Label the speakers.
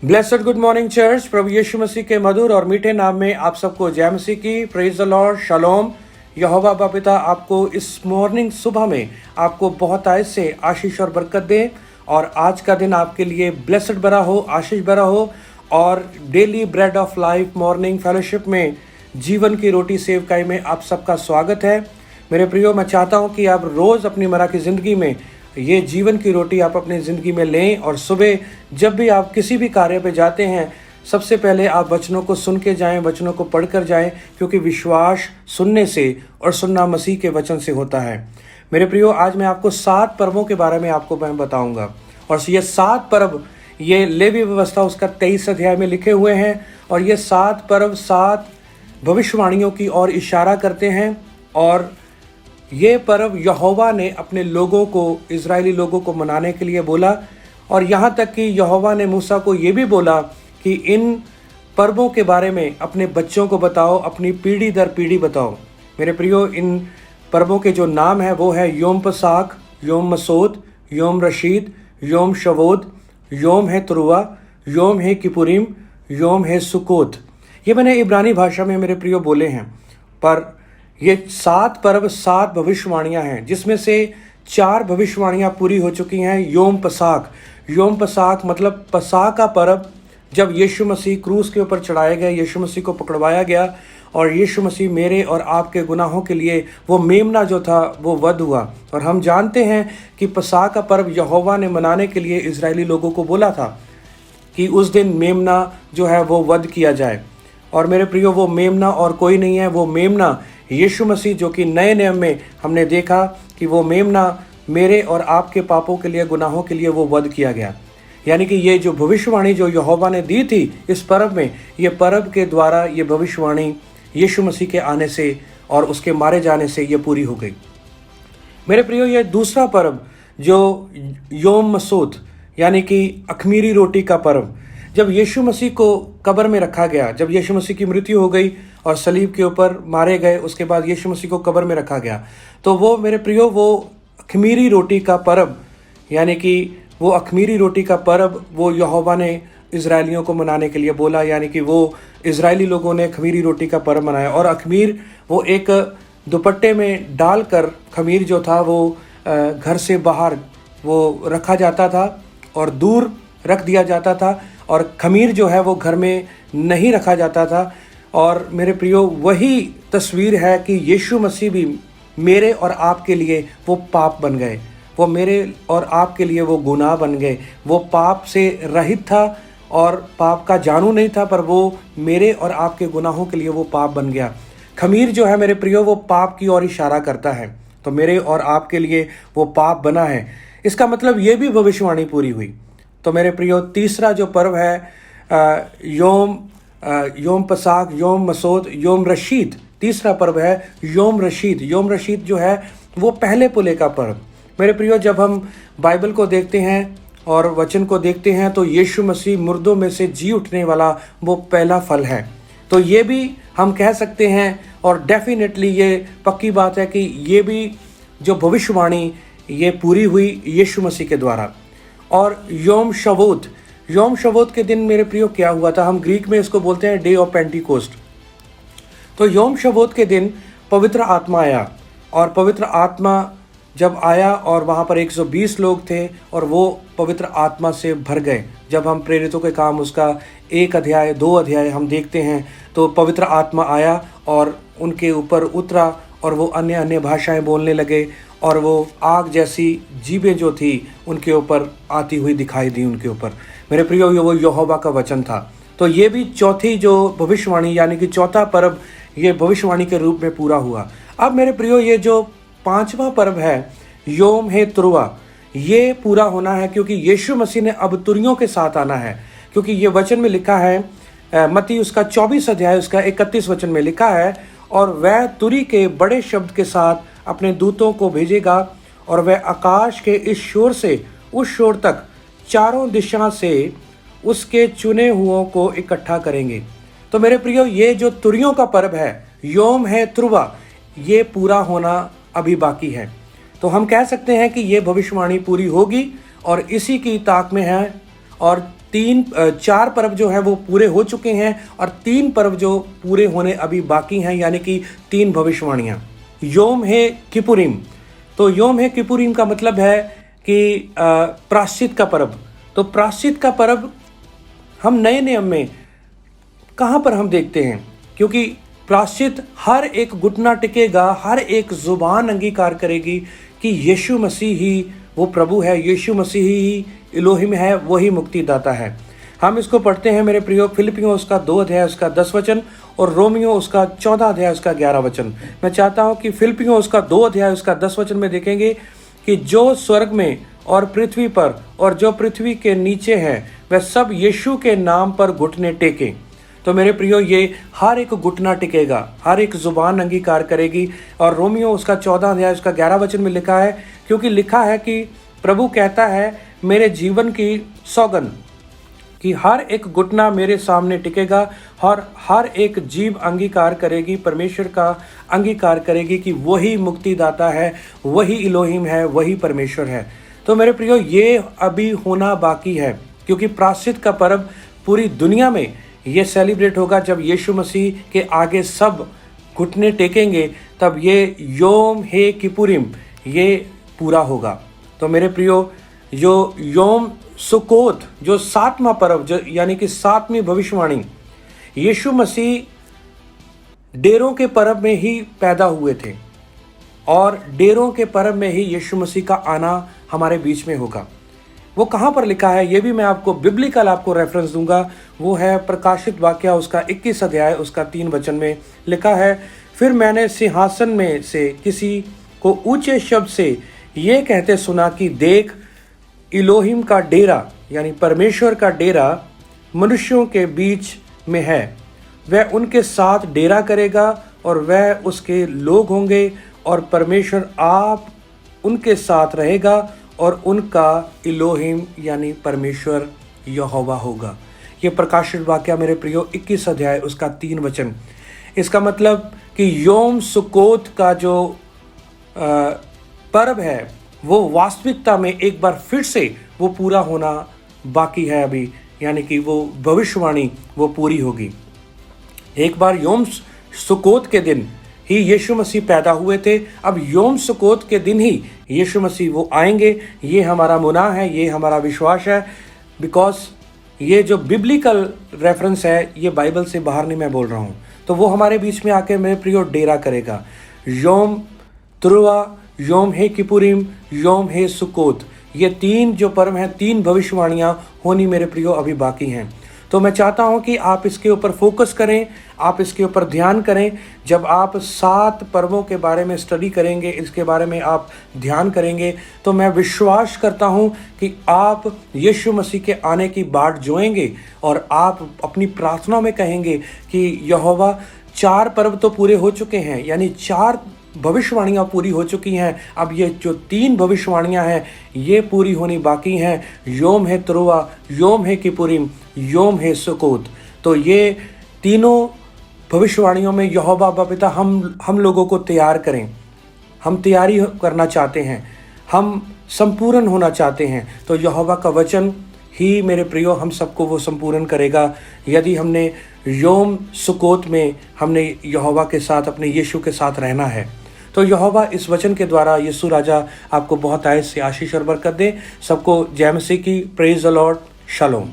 Speaker 1: Blessed good morning church. प्रभु यीशु मसीह के मधुर और मीठे नाम में आप सबको जय मसीह की। प्रेज द लॉर्ड, शालोम। यहोवा बाप पिता आपको इस मॉर्निंग सुबह में आपको बहुत आयत से आशीष और बरकत दे और आज का दिन आपके लिए ब्लेसड भरा हो, आशीष भरा हो। और daily bread of life morning fellowship में जीवन की रोटी सेवकाई में आप सबका स्वागत है। मेरे प्रियो, मैं चाहता हूँ कि आप रोज़ अपनी मरा की ज़िंदगी में ये जीवन की रोटी आप अपनी ज़िंदगी में लें और सुबह जब भी आप किसी भी कार्य पे जाते हैं सबसे पहले आप वचनों को सुन के जाएं, वचनों को पढ़ कर जाएं, क्योंकि विश्वास सुनने से और सुनना मसीह के वचन से होता है। मेरे प्रियो, आज मैं आपको 7 पर्वों के बारे में आपको मैं बताऊंगा और ये 7 पर्व ये लेवी व्यवस्था उसका 23 अध्याय में लिखे हुए हैं और ये 7 पर्व 7 भविष्यवाणियों की ओर इशारा करते हैं। और ये पर्व यहोवा ने अपने लोगों को, इजरायली लोगों को मनाने के लिए बोला और यहाँ तक कि यहोवा ने मूसा को ये भी बोला कि इन पर्वों के बारे में अपने बच्चों को बताओ, अपनी पीढ़ी दर पीढ़ी बताओ। मेरे प्रियो, इन पर्वों के जो नाम है वो है योम पसाक, योम मसोत, योम रशीद, योम शवोद, योम है तुरुआ, योम है किपुरीम, योम है सुकोत। ये मैंने इब्रानी भाषा में मेरे प्रियो बोले हैं, पर ये 7 पर्व 7 भविष्यवाणियां हैं जिसमें से 4 भविष्यवाणियां पूरी हो चुकी हैं। योम पसाक, योम पसाक मतलब पसाह का पर्व, जब यीशु मसीह क्रूस के ऊपर चढ़ाए गए, यीशु मसीह को पकड़वाया गया और यीशु मसीह मेरे और आपके गुनाहों के लिए वो मेमना जो था वो वध हुआ। और हम जानते हैं कि पसाह का पर्व यहोवा ने मनाने के लिए इजरायली लोगों को बोला था कि उस दिन मेमना जो है वो वध किया जाए। और मेरे प्रियो, वो मेमना और कोई नहीं है, वो मेमना यीशु मसीह, जो कि नए नियम में हमने देखा कि वो मेमना मेरे और आपके पापों के लिए, गुनाहों के लिए वो वध किया गया। यानी कि ये जो भविष्यवाणी जो यहोवा ने दी थी इस पर्व में, ये पर्व के द्वारा ये भविष्यवाणी यीशु मसीह के आने से और उसके मारे जाने से ये पूरी हो गई। मेरे प्रियो, ये दूसरा पर्व जो योम मसूत यानी कि अखमीरी रोटी का पर्व, जब यीशु मसीह को कब्र में रखा गया, जब यीशु मसीह की मृत्यु हो गई और सलीब के ऊपर मारे गए, उसके बाद यीशु मसीह को कब्र में रखा गया, तो वो मेरे प्रियो वो अखमीरी रोटी का पर्व, यानी कि वो अखमीरी रोटी का पर्व वो यहोवा ने इजरायलियों को मनाने के लिए बोला। यानी कि वो इजरायली लोगों ने खमीरी रोटी का पर्व मनाया। और अखमीर वो एक दुपट्टे में डालकर, खमीर जो था वो घर से बाहर वो रखा जाता था और दूर रख दिया जाता था, और खमीर जो है वो घर में नहीं रखा जाता था। और मेरे प्रियो, वही तस्वीर है कि यीशु मसीह भी मेरे और आपके लिए वो पाप बन गए, वो मेरे और आपके लिए वो गुनाह बन गए। वो पाप से रहित था और पाप का जानू नहीं था, पर वो मेरे और आपके गुनाहों के लिए वो पाप बन गया। खमीर जो है मेरे प्रियो वो पाप की ओर इशारा करता है, तो मेरे और आपके लिए वो पाप बना है। इसका मतलब ये भी भविष्यवाणी पूरी हुई। तो मेरे प्रियो, तीसरा जो पर्व है योम पसाक, योम मसोद, योम रशीद, तीसरा पर्व है योम रशीद। योम रशीद जो है वो पहले पुले का पर्व। मेरे प्रियो, जब हम बाइबल को देखते हैं और वचन को देखते हैं तो यीशु मसीह मुर्दों में से जी उठने वाला वो पहला फल है। तो ये भी हम कह सकते हैं और डेफिनेटली ये पक्की बात है कि ये भी जो भविष्यवाणी ये पूरी हुई यीशु मसीह के द्वारा। और योम शवोत के दिन मेरे प्रियो क्या हुआ था, हम ग्रीक में इसको बोलते हैं डे ऑफ पेंटिकोस्ट। तो योम शवोत के दिन पवित्र आत्मा आया, और पवित्र आत्मा जब आया और वहाँ पर 120 लोग थे और वो पवित्र आत्मा से भर गए। जब हम प्रेरितों के काम उसका 1 अध्याय 2 अध्याय हम देखते हैं तो पवित्र आत्मा आया और उनके ऊपर उतरा और वो अन्य अन्य भाषाएं बोलने लगे और वो आग जैसी जीभें जो थी उनके ऊपर आती हुई दिखाई दी उनके ऊपर। मेरे प्रियो, वो यहोवा का वचन था। तो ये भी चौथी जो भविष्यवाणी यानी कि चौथा पर्व ये भविष्यवाणी के रूप में पूरा हुआ। अब मेरे प्रियो, ये जो 5वां पर्व है योम है तुरुआ, ये पूरा होना है क्योंकि यीशु मसीह ने अब तुरियों के साथ आना है। क्योंकि ये वचन में लिखा है मत्ती उसका 24 अध्याय उसका 31 वचन में लिखा है, और वह तुरी के बड़े शब्द के साथ अपने दूतों को भेजेगा और वह आकाश के इस शोर से उस शोर तक चारों दिशा से उसके चुने हुओं को इकट्ठा करेंगे। तो मेरे प्रियो, ये जो तुरियों का पर्व है योम है तुरुआ, ये पूरा होना अभी बाकी है। तो हम कह सकते हैं कि ये भविष्यवाणी पूरी होगी और इसी की ताक में है और 4 पर्व जो है वो पूरे हो चुके हैं और 3 पर्व जो पूरे होने अभी बाकी हैं, यानी कि 3 भविष्यवाणियाँ। योम है किपुरिम। तो योम है किपुरिम का मतलब है कि प्रायश्चित का पर्व। तो प्रायश्चित का पर्व हम नए नियम में कहाँ पर हम देखते हैं, क्योंकि प्रायश्चित हर एक घुटना टिकेगा, हर एक जुबान अंगीकार करेगी कि यीशु मसीह ही वो प्रभु है, यीशु मसीह ही इलोहिम है, वही मुक्तिदाता है। हम इसको पढ़ते हैं मेरे प्रियो, फिलिपियों उसका 2 अध्याय उसका 10 वचन और रोमियो उसका 14 अध्याय उसका 11 वचन। मैं चाहता हूँ कि फिलिपियों उसका 2 अध्याय उसका 10 वचन में देखेंगे कि जो स्वर्ग में और पृथ्वी पर और जो पृथ्वी के नीचे हैं वह सब यीशु के नाम पर घुटने टेकें। तो मेरे प्रियो, ये हर एक घुटना टिकेगा, हर एक जुबान अंगीकार करेगी। और रोमियो उसका 14 अध्याय उसका 11 वचन में लिखा है, क्योंकि लिखा है कि प्रभु कहता है मेरे जीवन की सौगंध कि हर एक घुटना मेरे सामने टिकेगा और हर एक जीभ अंगीकार करेगी, परमेश्वर का अंगीकार करेगी कि वही मुक्तिदाता है, वही इलोहिम है, वही परमेश्वर है। तो मेरे प्रियो, ये अभी होना बाकी है, क्योंकि प्रायश्चित का पर्व पूरी दुनिया में ये सेलिब्रेट होगा जब यीशु मसीह के आगे सब घुटने टेकेंगे, तब ये योम हे किपुरिम ये पूरा होगा। तो मेरे प्रियो, जो योम सुकोत जो 7वां पर्व, जो यानी कि 7वीं भविष्यवाणी, यीशु मसीह डेरों के पर्व में ही पैदा हुए थे और डेरों के पर्व में ही यीशु मसीह का आना हमारे बीच में होगा। वो कहाँ पर लिखा है, ये भी मैं आपको बिब्लिकल आपको रेफरेंस दूंगा। वो है प्रकाशित वाक्य उसका 21 अध्याय उसका 3 वचन में लिखा है, फिर मैंने सिंहासन में से किसी को ऊंचे शब्द से ये कहते सुना कि देख, इलोहिम का डेरा यानी परमेश्वर का डेरा मनुष्यों के बीच में है। वह उनके साथ डेरा करेगा और वह उसके लोग होंगे और परमेश्वर आप उनके साथ रहेगा और उनका इलोहिम यानी परमेश्वर यहोवा होगा। ये प्रकाशित वाक्य मेरे प्रियो 21 अध्याय उसका 3 वचन। इसका मतलब कि योम सुकोत का जो पर्व है वो वास्तविकता में एक बार फिर से वो पूरा होना बाकी है अभी, यानी कि वो भविष्यवाणी वो पूरी होगी। एक बार योम सुकोत के दिन ही यीशु मसीह पैदा हुए थे, अब योम सुकोत के दिन ही यीशु मसीह वो आएंगे। ये हमारा मुना है, ये हमारा विश्वास है, बिकॉज ये जो बिब्लिकल रेफरेंस है ये बाइबल से बाहर नहीं मैं बोल रहा हूँ। तो वो हमारे बीच में आके मेरे प्रियो डेरा करेगा। योम तुरुआ, योम हे किपुरिम, योम हे सुकोत, ये 3 जो पर्व हैं, 3 भविष्यवाणियाँ होनी मेरे प्रियो अभी बाकी हैं। तो मैं चाहता हूं कि आप इसके ऊपर फोकस करें, आप इसके ऊपर ध्यान करें। जब आप 7 पर्वों के बारे में स्टडी करेंगे, इसके बारे में आप ध्यान करेंगे, तो मैं विश्वास करता हूं कि आप यीशु मसीह के आने की बाट जोएंगे और आप अपनी प्रार्थना में कहेंगे कि यहोवा 4 पर्व तो पूरे हो चुके हैं, यानी 4 भविष्यवाणियाँ पूरी हो चुकी हैं, अब ये जो 3 भविष्यवाणियाँ हैं ये पूरी होनी बाकी हैं। योम है तुरुआ, योम है किपुरिम, योम है सुकोत। तो ये तीनों भविष्यवाणियों में यहोवा पिता हम लोगों को तैयार करें। हम तैयारी करना चाहते हैं, हम संपूर्ण होना चाहते हैं। तो यहोवा का वचन ही मेरे प्रियो हम सबको वो संपूर्ण करेगा, यदि हमने योम सुकोत में हमने यहोवा के साथ, अपने यीशु के साथ रहना है। तो यहोवा इस वचन के द्वारा यीशु राजा आपको बहुत आयत से आशीष और बरकत दे। सबको जय मसीह की। Praise the lord. शालोम।